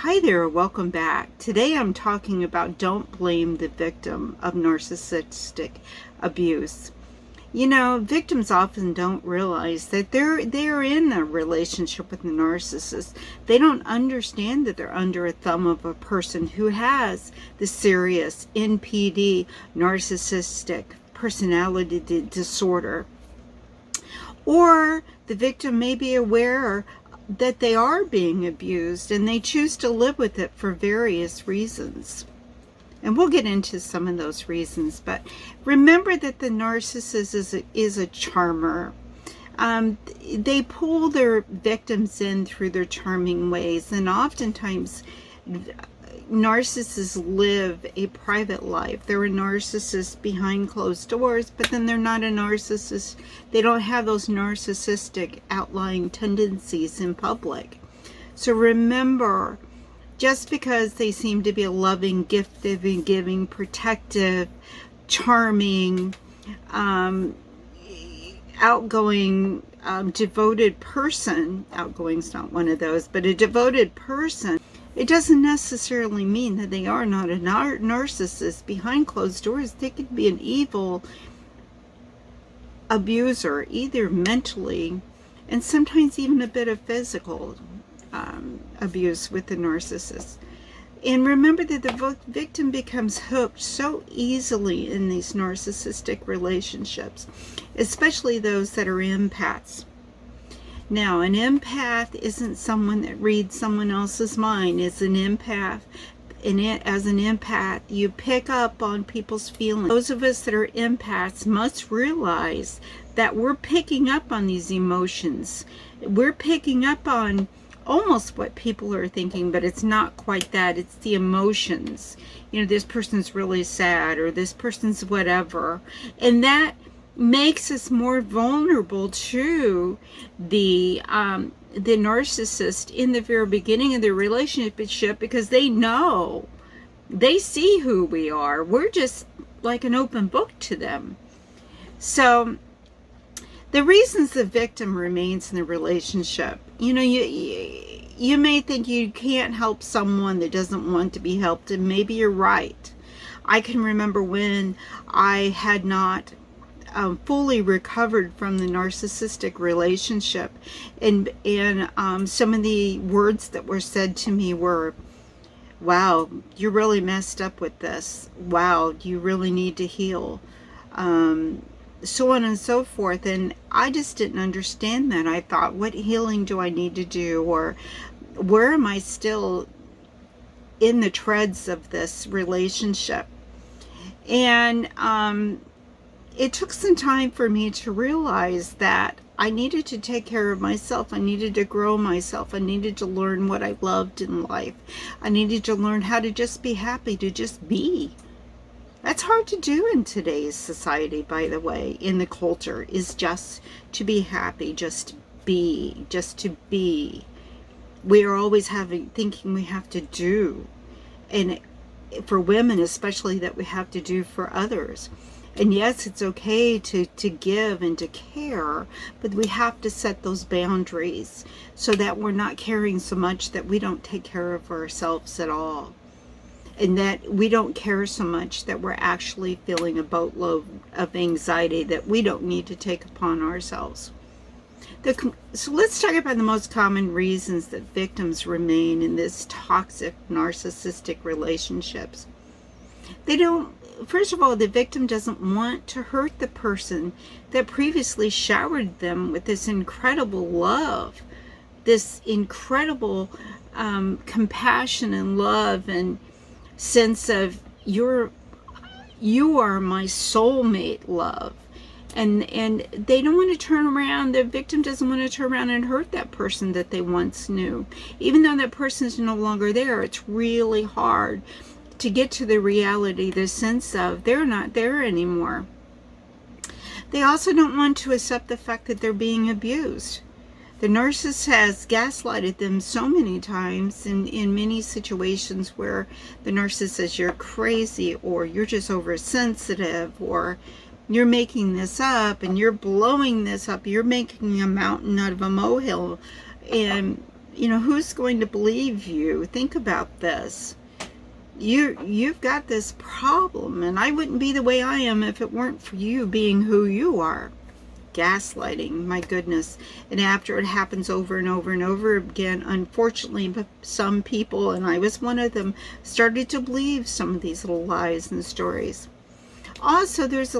Hi there, welcome back. Today I'm talking about don't blame the victim of narcissistic abuse. You know, victims often don't realize that they're in a relationship with a narcissist. They don't understand that they're under a thumb of a person who has the serious NPD, Narcissistic Personality Disorder. Or the victim may be aware that they are being abused and they choose to live with it for various reasons. And we'll get into some of those reasons, but remember that the narcissist is a charmer. They pull their victims in through their charming ways, and oftentimes narcissists live a private life. They're a narcissist behind closed doors, but then they're not a narcissist. They don't have those narcissistic outlying tendencies in public. So remember, just because they seem to be a loving, gifted, giving, protective, charming, outgoing, devoted person, outgoing's not one of those, but a devoted person, it doesn't necessarily mean that they are not a narcissist. Behind closed doors, they could be an evil abuser, either mentally and sometimes even a bit of physical abuse with the narcissist. And remember that the victim becomes hooked so easily in these narcissistic relationships, especially those that are empaths. Now, an empath isn't someone that reads someone else's mind. It's an empath. And as an empath, you pick up on people's feelings. Those of us that are empaths must realize that we're picking up on these emotions. We're picking up on almost what people are thinking, but it's not quite that. It's the emotions. You know, this person's really sad, or this person's whatever. And that makes us more vulnerable to the narcissist in the very beginning of the relationship, because they know, they see who we are. We're just like an open book to them. So the reasons the victim remains in the relationship, you know, you may think you can't help someone that doesn't want to be helped, and maybe you're right. I can remember when I had not fully recovered from the narcissistic relationship, and some of the words that were said to me were, wow, you really messed up with this. Wow, you really need to heal. So on and so forth. And I just didn't understand that. I thought, what healing do I need to do? Or where am I still in the treads of this relationship? And it took some time for me to realize that I needed to take care of myself. I needed to grow myself. I needed to learn what I loved in life. I needed to learn how to just be happy, to just be. That's hard to do in today's society, by the way, in the culture, is just to be happy, just to be, just to be. We are always thinking we have to do. And for women especially, that we have to do for others. And yes, it's okay to give and to care, but we have to set those boundaries so that we're not caring so much that we don't take care of ourselves at all. And that we don't care so much that we're actually feeling a boatload of anxiety that we don't need to take upon ourselves. So let's talk about the most common reasons that victims remain in this toxic narcissistic relationships. First of all, the victim doesn't want to hurt the person that previously showered them with this incredible love, this incredible compassion and love and sense of you are my soulmate love. And they don't want to turn around, the victim doesn't want to turn around and hurt that person that they once knew. Even though that person is no longer there, it's really hard to get to the reality, the sense of they're not there anymore. They also don't want to accept the fact that they're being abused. The narcissist has gaslighted them so many times in many situations where the narcissist says you're crazy, or you're just oversensitive, or you're making this up and you're blowing this up, you're making a mountain out of a molehill. And You know, who's going to believe you? Think about this. You've got this problem, and I wouldn't be the way I am if it weren't for you being who you are. Gaslighting, my goodness. And after it happens over and over and over again, unfortunately, some people, and I was one of them, started to believe some of these little lies and stories. Also, there's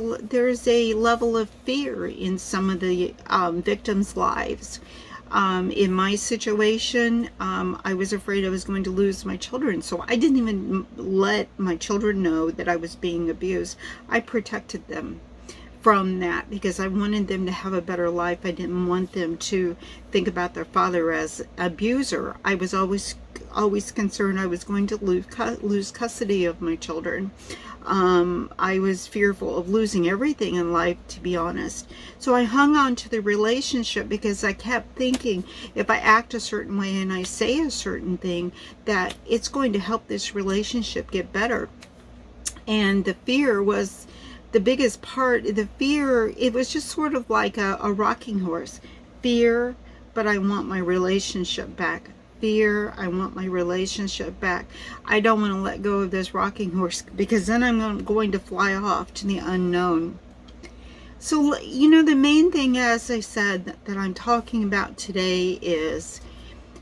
a level of fear in some of the victims' lives. In my situation, I was afraid I was going to lose my children, so I didn't even let my children know that I was being abused. I protected them from that because I wanted them to have a better life. I didn't want them to think about their father as abuser. I was always concerned I was going to lose custody of my children. I was fearful of losing everything in life, to be honest. So I hung on to the relationship because I kept thinking if I act a certain way and I say a certain thing, that it's going to help this relationship get better. And the fear was the biggest part. The fear, it was just sort of like a rocking horse. Fear, but I want my relationship back. Fear, I want my relationship back. I don't want to let go of this rocking horse because then I'm going to fly off to the unknown. So, you know, the main thing, as I said, that I'm talking about today is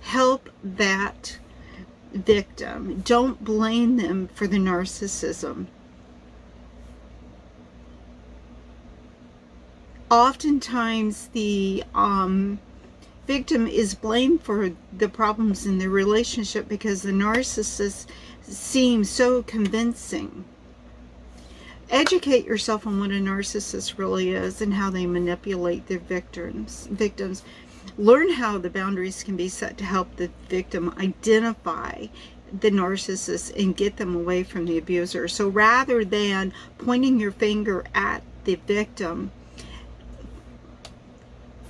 help that victim. Don't blame them for the narcissism. Oftentimes, the victim is blamed for the problems in the relationship because the narcissist seems so convincing. Educate yourself on what a narcissist really is and how they manipulate their victims. Learn how the boundaries can be set to help the victim identify the narcissist and get them away from the abuser. So rather than pointing your finger at the victim,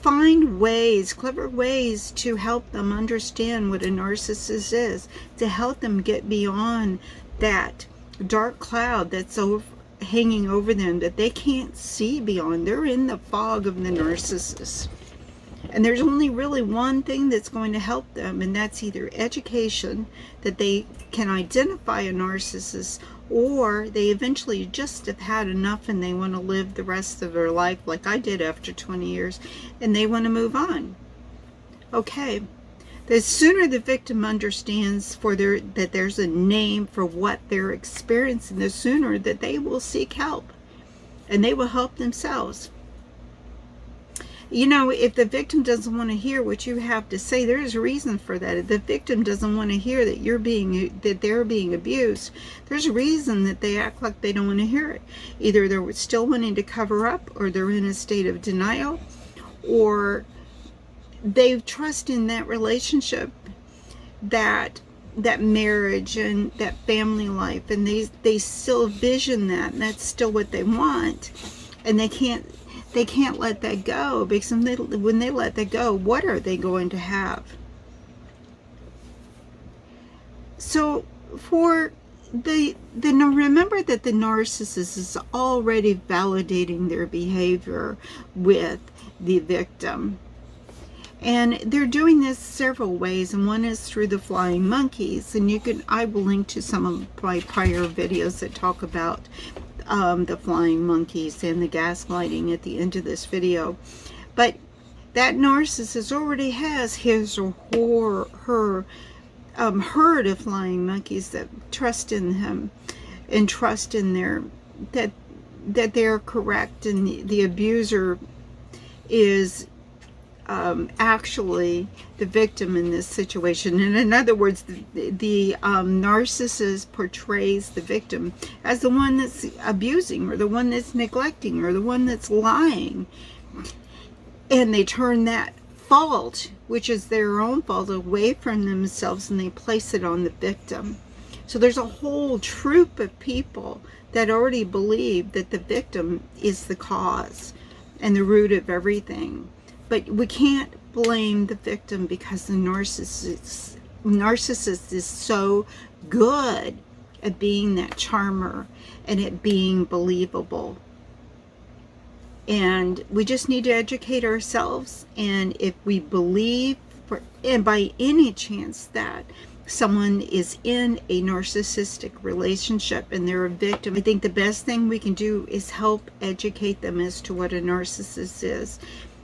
find ways, clever ways to help them understand what a narcissist is, to help them get beyond that dark cloud that's hanging over them that they can't see beyond. They're in the fog of the narcissist. And there's only really one thing that's going to help them, and that's either education, that they can identify a narcissist, or they eventually just have had enough and they want to live the rest of their life like I did after 20 years, and they want to move on. Okay. The sooner the victim understands that there's a name for what they're experiencing, the sooner that they will seek help and they will help themselves. You know, if the victim doesn't want to hear what you have to say, there's a reason for that. If the victim doesn't want to hear that they're being abused, there's a reason that they act like they don't want to hear it. Either they're still wanting to cover up, or they're in a state of denial, or they trust in that relationship, that marriage and that family life, and they still vision that, and that's still what they want, and they can't let that go, because when they let that go, what are they going to have? So remember that the narcissist is already validating their behavior with the victim. And they're doing this several ways, and one is through the flying monkeys. And I will link to some of my prior videos that talk about the flying monkeys and the gaslighting at the end of this video. But that narcissist already has his or her herd of flying monkeys that trust in him and trust in that they're correct, and the abuser is actually the victim in this situation. And in other words, the narcissist portrays the victim as the one that's abusing, or the one that's neglecting, or the one that's lying. And they turn that fault, which is their own fault, away from themselves, and they place it on the victim. So there's a whole troop of people that already believe that the victim is the cause and the root of everything. But we can't blame the victim, because the narcissist is so good at being that charmer and at being believable. And we just need to educate ourselves. And if we believe and by any chance that someone is in a narcissistic relationship and they're a victim, I think the best thing we can do is help educate them as to what a narcissist is.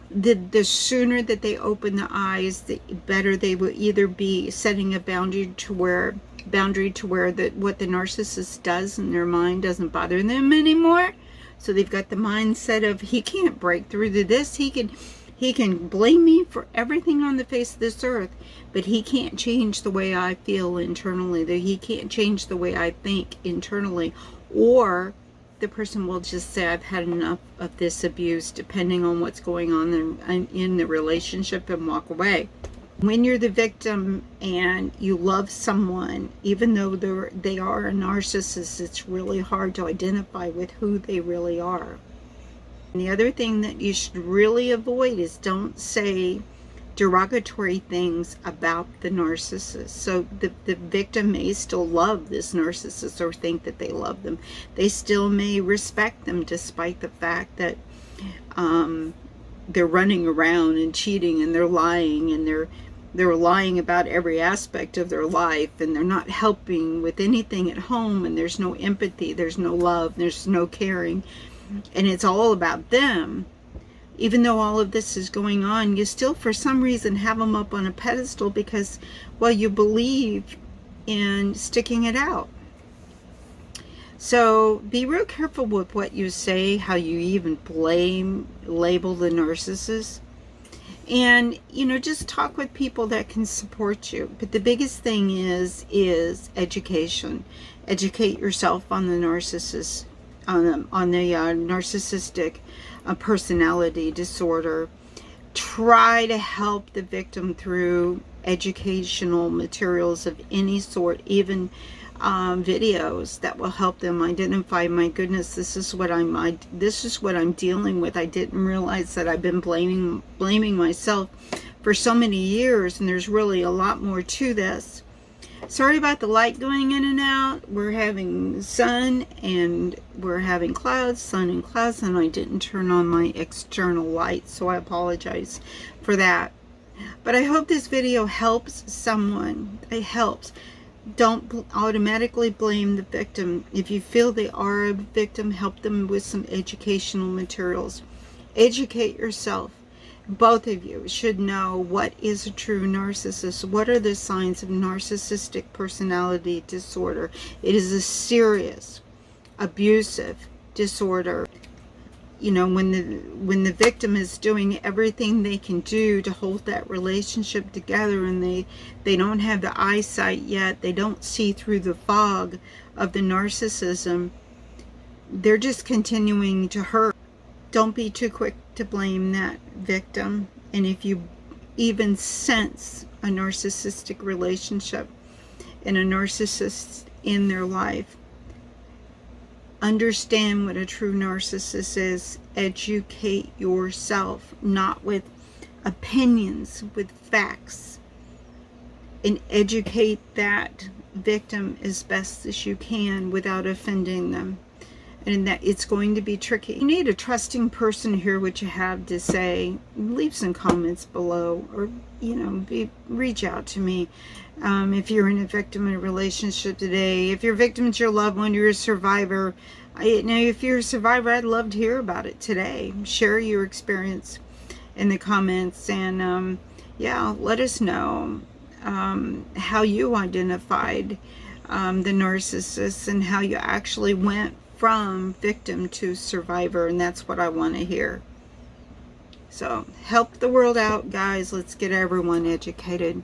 The sooner that they open the eyes, the better they will either be setting a boundary to where what the narcissist does in their mind doesn't bother them anymore. So they've got the mindset of, he can't break through to this. He can blame me for everything on the face of this earth, but he can't change the way I feel internally. That he can't change the way I think internally. Or the person will just say, I've had enough of this abuse, depending on what's going on in the relationship, and walk away. When you're the victim and you love someone, even though they are a narcissist, it's really hard to identify with who they really are. And the other thing that you should really avoid is don't say derogatory things about the narcissist. So the victim may still love this narcissist or think that they love them. They still may respect them despite the fact that they're running around and cheating, and they're lying, and they're lying about every aspect of their life, and they're not helping with anything at home, and there's no empathy, there's no love, there's no caring, and it's all about them. Even though all of this is going on, you still for some reason have them up on a pedestal because, well, you believe in sticking it out. So be real careful with what you say, how you even label the narcissist. And, just talk with people that can support you. But the biggest thing is education. Educate yourself on the narcissist, on the narcissistic personality disorder. Try to help the victim through educational materials of any sort, even videos that will help them identify, my goodness, this is what I'm dealing with. I didn't realize that I've been blaming myself for so many years, and there's really a lot more to this. Sorry about the light going in and out. We're having sun and we're having clouds, sun and clouds, and I didn't turn on my external light, so I apologize for that. But I hope this video helps someone. It helps. Don't automatically blame the victim. If you feel they are a victim, help them with some educational materials. Educate yourself. Both of you should know what is a true narcissist. What are the signs of narcissistic personality disorder? It is a serious, abusive disorder. When the victim is doing everything they can do to hold that relationship together, and they don't have the eyesight yet, they don't see through the fog of the narcissism, they're just continuing to hurt. Don't be too quick to blame that victim. And if you even sense a narcissistic relationship and a narcissist in their life, understand what a true narcissist is. Educate yourself, not with opinions, with facts, and educate that victim as best as you can without offending them. And that it's going to be tricky. You need a trusting person to hear what you have to say. Leave some comments below, or reach out to me. If you're in a victim in a relationship today, if your victim is your loved one, you're a survivor. If you're a survivor, I'd love to hear about it today. Share your experience in the comments, and let us know how you identified the narcissist and how you actually went from victim to survivor, and that's what I want to hear. So help the world out, guys. Let's get everyone educated.